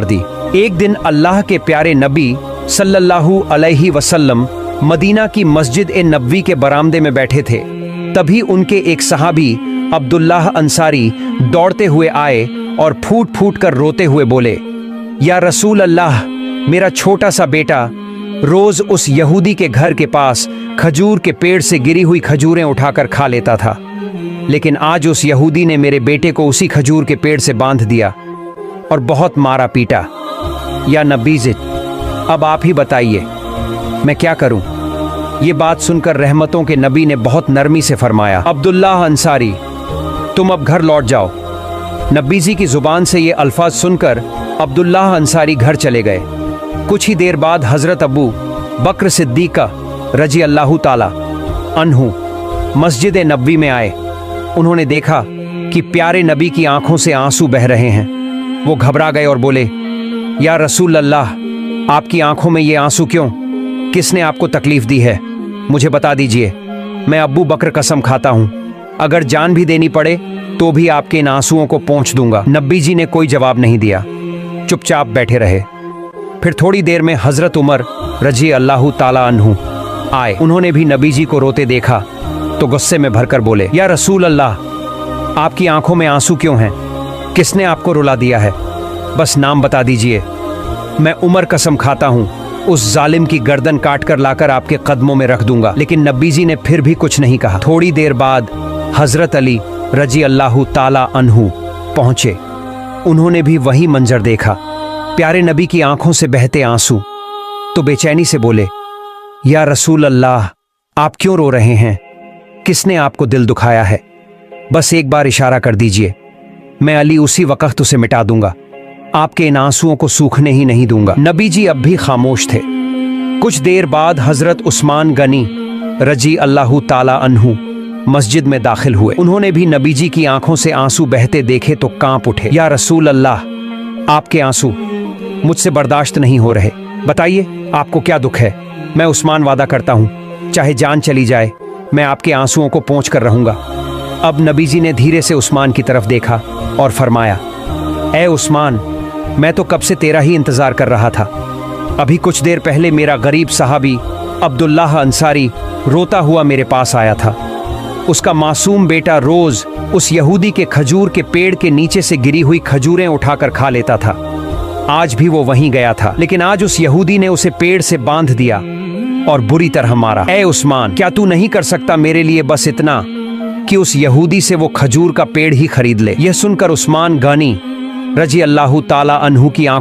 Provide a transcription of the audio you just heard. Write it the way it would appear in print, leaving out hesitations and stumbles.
दी। एक दिन अल्लाह के प्यारे नबी सल्लल्लाहु अलैहि वसल्लम मदीना की मस्जिद ए नबवी के बरामदे में बैठे थे। तभी उनके एक सहाबी अब्दुल्लाह अंसारी दौड़ते हुए आए और फूट फूट कर रोते हुए बोले, या रसूल अल्लाह, मेरा छोटा सा बेटा रोज उस यहूदी के घर के पास खजूर के पेड़ से गिरी हुई खजूरें उठाकर खा लेता था, लेकिन आज उस यहूदी ने मेरे बेटे को उसी खजूर के पेड़ से बांध दिया और बहुत मारा पीटा। या नबीज़, अब आप ही बताइए मैं क्या करूं? ये बात सुनकर रहमतों के नबी ने बहुत नरमी से फरमाया, अब्दुल्लाह अंसारी, तुम अब घर लौट जाओ। नबीजी की जुबान से ये अल्फाज सुनकर अब्दुल्लाह अंसारी घर चले गए। कुछ ही देर बाद हजरत अबू बकर सिद्दीका रजी अल्लाह ताला अन्हु मस्जिद नबवी में आए। उन्होंने देखा कि प्यारे नबी की आंखों से आंसू बह रहे हैं। वो घबरा गए और बोले, या रसूल अल्लाह, आपकी आंखों में ये आंसू क्यों? किसने आपको तकलीफ दी है? मुझे बता दीजिए। मैं अब्बू बकर कसम खाता हूं, अगर जान भी देनी पड़े तो भी आपके इन आंसुओं को पोंछ दूंगा। नबी जी ने कोई जवाब नहीं दिया, चुपचाप बैठे रहे। फिर थोड़ी देर में हजरत उमर रजी अल्लाह ताला अन्हु आए। उन्होंने भी नबी जी को रोते देखा तो गुस्से में भरकर बोले, या रसूल अल्लाह, आपकी आंखों में आंसू क्यों हैं? किसने आपको रुला दिया है? बस नाम बता दीजिए। मैं उमर कसम खाता हूं, उस जालिम की गर्दन काट कर लाकर आपके कदमों में रख दूंगा। लेकिन नबी जी ने फिर भी कुछ नहीं कहा। थोड़ी देर बाद हजरत अली रजी अल्लाह ताला अन्हु पहुंचे। उन्होंने भी वही मंजर देखा, प्यारे नबी की आंखों से बहते आंसू। तो बेचैनी से बोले, या रसूल अल्लाह, आप क्यों रो रहे हैं? किसने आपको दिल दुखाया है? बस एक बार इशारा कर दीजिए, मैं अली उसी वक्त उसे मिटा दूंगा। आपके इन आंसुओं को सूखने ही नहीं दूंगा। नबी जी अब भी खामोश थे। कुछ देर बाद हजरत उस्मान गनी रजी अल्लाह ताला अन्हु मस्जिद में दाखिल हुए। उन्होंने भी नबी जी की आंखों से आंसू बहते देखे तो कांप उठे। या रसूल अल्लाह, आपके आंसू मुझसे बर्दाश्त नहीं हो रहे। बताइए आपको क्या दुख है? मैं उस्मान वादा करता हूं, चाहे जान चली जाए मैं आपके आंसुओं को पोंछ कर रहूंगा। अब नबी जी ने धीरे से उस्मान की तरफ देखा और फरमाया, ए उस्मान, मैं तो कब से तेरा ही इंतजार कर रहा था। अभी कुछ देर पहले मेरा गरीब सहाबी अब्दुल्लाह अंसारी रोता हुआ मेरे पास आया था। उसका मासूम बेटा रोज उस यहूदी के खजूर के पेड़ के नीचे से गिरी हुई खजूरें उठाकर खा लेता था। आज भी वो वहीं गया था, लेकिन आज उस यहूदी ने उसे पेड़ से बांध दिया और बुरी तरह मारा। ए उस्मान, क्या तू नहीं कर सकता मेरे लिए बस इतना कि उस यहूदी से वो खजूर का पेड़ ही खरीद ले? यह सुनकर उस्मान गनी रजी अल्लाह ताला अन्हु की आंखों